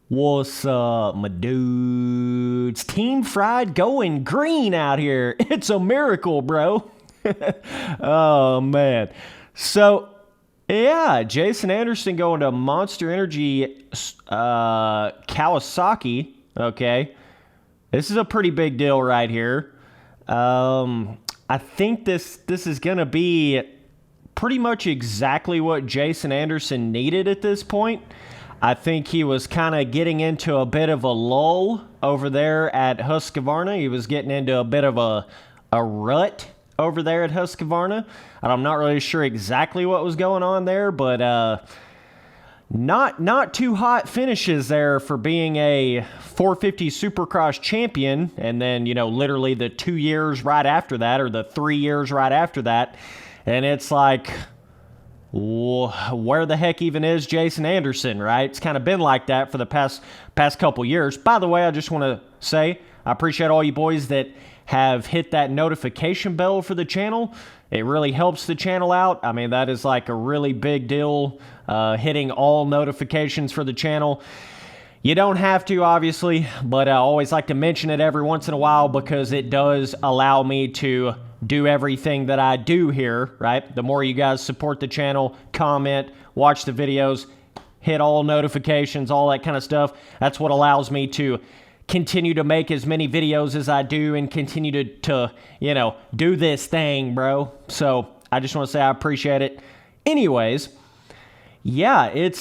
What's up, my dudes? Team Fried going green out here. It's a miracle, bro. Oh, man. So, yeah, Jason Anderson going to Monster Energy Kawasaki. Okay. This is a pretty big deal right here. I think this is going to be pretty much exactly what Jason Anderson needed at this point. I think he was kind of getting into a bit of a lull over there at Husqvarna. He was getting into a bit of a rut over there at Husqvarna. And I'm not really sure exactly what was going on there, but not too hot finishes there for being a 450 Supercross champion. And then, literally the 2 years right after that, or the 3 years right after that. And it's like, where the heck even is Jason Anderson, right? It's kind of been like that for the past couple years. By the way, I just want to say I appreciate all you boys that have hit that notification bell for the channel. It really helps the channel out. I mean, that is like a really big deal, hitting all notifications for the channel. You don't have to, obviously, but I always like to mention it every once in a while because it does allow me to do everything that I do here, right? The more you guys support the channel, comment, watch the videos, hit all notifications, all that kind of stuff, that's what allows me to continue to make as many videos as I do and continue to do this thing, bro. So I just want to say I appreciate it. Anyways, yeah,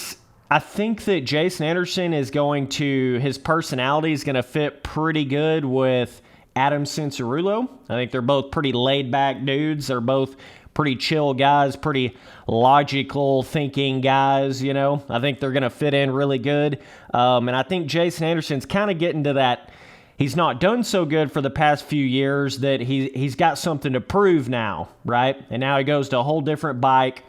I think that Jason Anderson is his personality is going to fit pretty good with Adam Cincerulo. I think they're both pretty laid-back dudes. They're both pretty chill guys, pretty logical thinking guys, I think they're going to fit in really good. And I think Jason Anderson's kind of getting to that. He's not done so good for the past few years that he's got something to prove now, right? And now he goes to a whole different bike.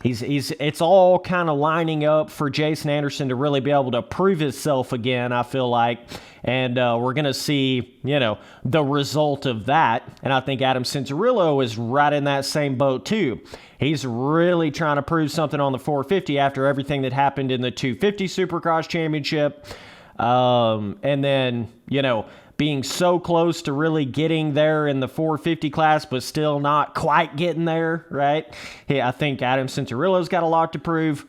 It's all kind of lining up for Jason Anderson to really be able to prove himself again, I feel like. And we're going to see, the result of that. And I think Adam Cincerulo is right in that same boat too. He's really trying to prove something on the 450 after everything that happened in the 250 Supercross Championship. And then, being so close to really getting there in the 450 class, but still not quite getting there, right? Hey, I think Adam Cincerulo's got a lot to prove.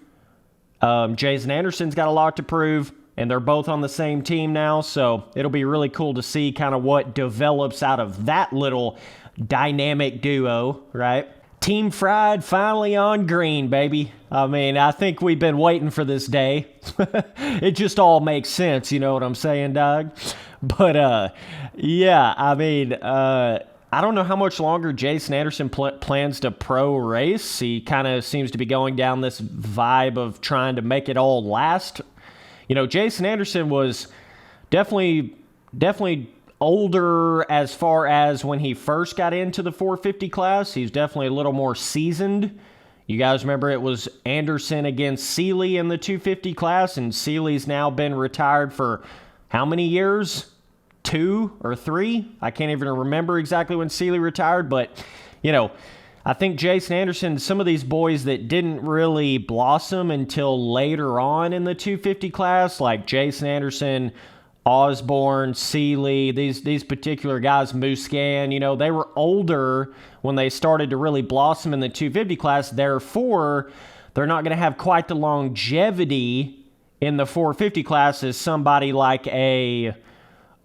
Jason Anderson's got a lot to prove, and they're both on the same team now, so it'll be really cool to see kind of what develops out of that little dynamic duo, right? Team Fried finally on green, baby. I mean, I think we've been waiting for this day. It just all makes sense, you know what I'm saying, dog? But, yeah, I mean, I don't know how much longer Jason Anderson plans to pro race. He kind of seems to be going down this vibe of trying to make it all last. Jason Anderson was definitely older as far as when he first got into the 450 class. He's definitely a little more seasoned. You guys remember it was Anderson against Seeley in the 250 class, and Seeley's now been retired for how many years? 2 or 3? I can't even remember exactly when Seeley retired, but, I think Jason Anderson, some of these boys that didn't really blossom until later on in the 250 class, like Jason Anderson, Osborne, Seeley, these particular guys, Muscan, they were older when they started to really blossom in the 250 class. Therefore, they're not going to have quite the longevity in the 450 class as somebody like a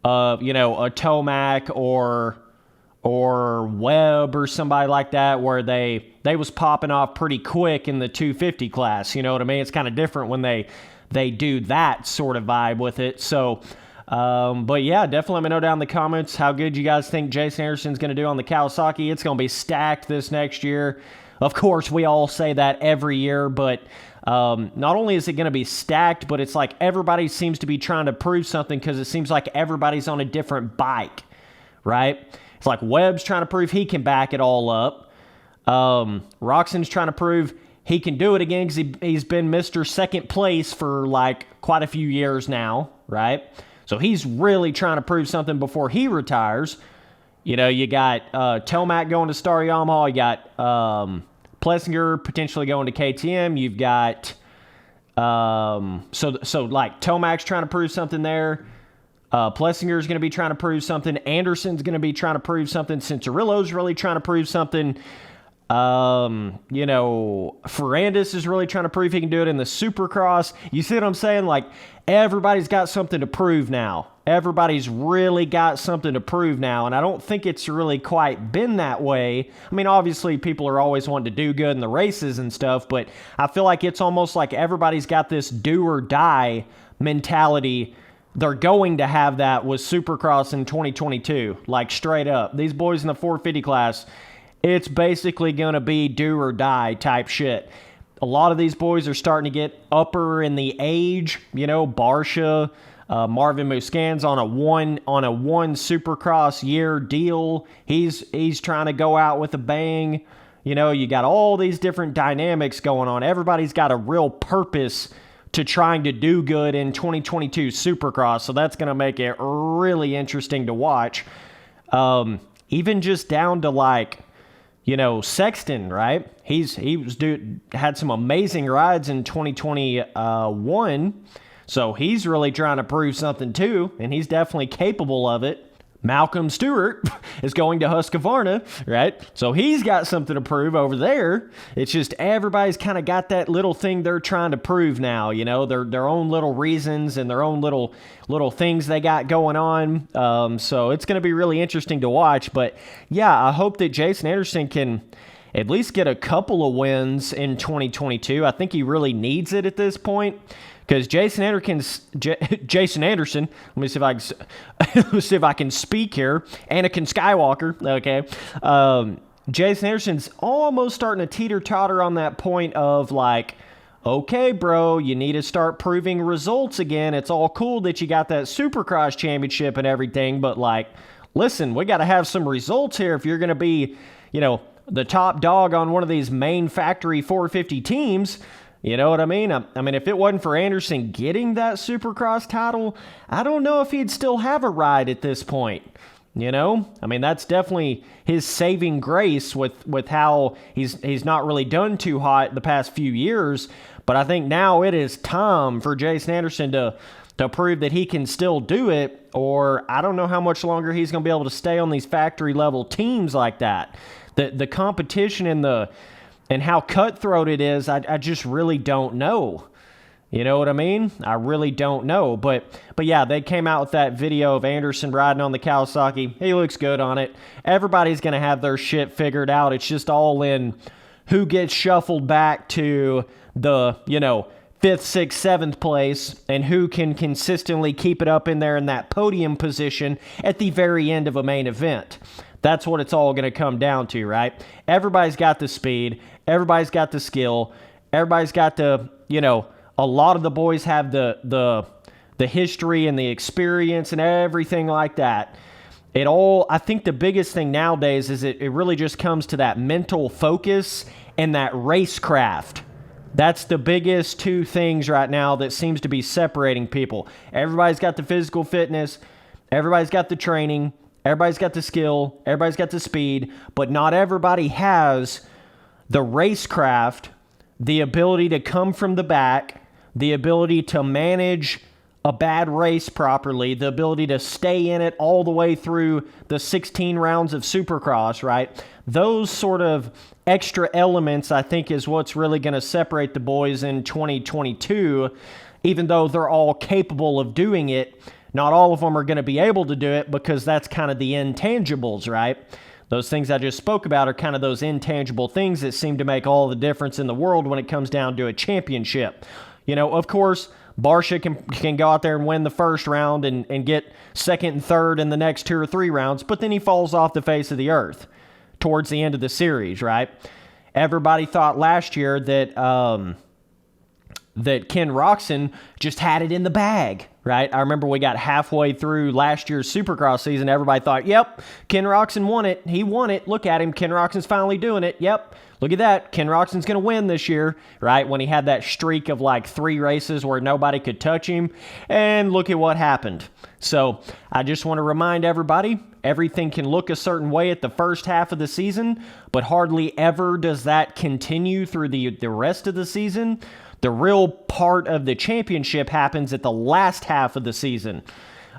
Tomac or Webb or somebody like that, where they was popping off pretty quick in the 250 class. You know what I mean? It's kind of different when they do that sort of vibe with it. So, but yeah, definitely let me know down in the comments how good you guys think Jason Anderson's going to do on the Kawasaki. It's going to be stacked this next year. Of course, we all say that every year, but not only is it going to be stacked, but it's like everybody seems to be trying to prove something because it seems like everybody's on a different bike, right? It's like Webb's trying to prove he can back it all up. Roxon's trying to prove he can do it again because he's been Mr. Second Place for like quite a few years now, right? So he's really trying to prove something before he retires. You got Tomac going to Star Yamaha. You got Plessinger potentially going to KTM. You've got So like Tomac's trying to prove something there. Plessinger's going to be trying to prove something. Anderson's going to be trying to prove something. Cincerillo's really trying to prove something. Ferrandis is really trying to prove he can do it in the Supercross. You see what I'm saying? Like, everybody's got something to prove now. Everybody's really got something to prove now, and I don't think it's really quite been that way. I mean, obviously, people are always wanting to do good in the races and stuff, but I feel like it's almost like everybody's got this do or die mentality. They're going to have that with Supercross in 2022, like straight up. These boys in the 450 class, it's basically going to be do or die type shit. A lot of these boys are starting to get upper in the age. Barsha, Marvin Muscan's on a one Supercross year deal. He's trying to go out with a bang. You got all these different dynamics going on. Everybody's got a real purpose to trying to do good in 2022 Supercross, so that's going to make it really interesting to watch. Even just down to like, Sexton, right? Had some amazing rides in 2021, so he's really trying to prove something too, and he's definitely capable of it. Malcolm Stewart is going to Husqvarna, right? So he's got something to prove over there. It's just everybody's kind of got that little thing they're trying to prove now, their own little reasons and their own little things they got going on. So it's going to be really interesting to watch. But yeah, I hope that Jason Anderson can at least get a couple of wins in 2022. I think he really needs it at this point. Because Jason Anderson, let me see if I can speak here. Anakin Skywalker, okay. Jason Anderson's almost starting to teeter-totter on that point of like, okay, bro, you need to start proving results again. It's all cool that you got that Supercross championship and everything, but like, listen, we got to have some results here if you're going to be, the top dog on one of these main factory 450 teams. You know what I mean? I mean, if it wasn't for Anderson getting that Supercross title, I don't know if he'd still have a ride at this point. I mean, that's definitely his saving grace with how he's not really done too hot the past few years. But I think now it is time for Jason Anderson to prove that he can still do it, or I don't know how much longer he's going to be able to stay on these factory level teams like that. The competition and how cutthroat it is, I just really don't know. You know what I mean? I really don't know. But yeah, they came out with that video of Anderson riding on the Kawasaki. He looks good on it. Everybody's going to have their shit figured out. It's just all in who gets shuffled back to the, 5th, 6th, 7th place, and who can consistently keep it up in there in that podium position at the very end of a main event. That's what it's all going to come down to, right? Everybody's got the speed. Everybody's got the skill. Everybody's got the, a lot of the boys have the history and the experience and everything like that. I think the biggest thing nowadays is it really just comes to that mental focus and that racecraft. That's the biggest two things right now that seems to be separating people. Everybody's got the physical fitness. Everybody's got the training. Everybody's got the skill, everybody's got the speed, but not everybody has the racecraft, the ability to come from the back, the ability to manage a bad race properly, the ability to stay in it all the way through the 16 rounds of Supercross, right? Those sort of extra elements, I think, is what's really going to separate the boys in 2022, even though they're all capable of doing it. Not all of them are going to be able to do it because that's kind of the intangibles, right? Those things I just spoke about are kind of those intangible things that seem to make all the difference in the world when it comes down to a championship. Of course, Barsha can go out there and win the first round and get second and third in the next 2 or 3 rounds, but then he falls off the face of the earth towards the end of the series, right? Everybody thought last year that Ken Roczen just had it in the bag, right? I remember we got halfway through last year's Supercross season. Everybody thought, yep, Ken Roczen won it. He won it. Look at him. Ken Roczen's finally doing it. Yep. Look at that. Ken Roczen's going to win this year, right? When he had that streak of like 3 races where nobody could touch him. And look at what happened. So I just want to remind everybody, everything can look a certain way at the first half of the season, but hardly ever does that continue through the rest of the season. The real part of the championship happens at the last half of the season.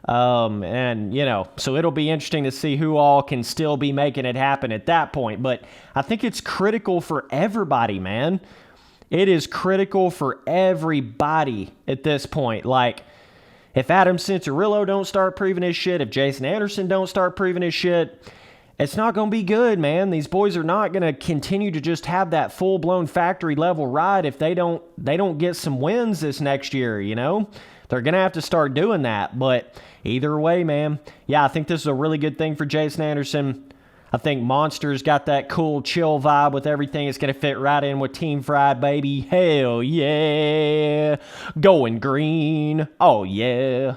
And, you know, so it'll be interesting to see who all can still be making it happen at that point. But I think it's critical for everybody, man. It is critical for everybody at this point. Like, if Adam Cincerillo don't start proving his shit, if Jason Anderson don't start proving his shit, it's not going to be good, man. These boys are not going to continue to just have that full-blown factory-level ride if they don't get some wins this next year, you know? They're going to have to start doing that. But either way, man, yeah, I think this is a really good thing for Jason Anderson. I think Monster's got that cool, chill vibe with everything. It's going to fit right in with Team Fried, baby. Hell yeah. Going green. Oh, yeah.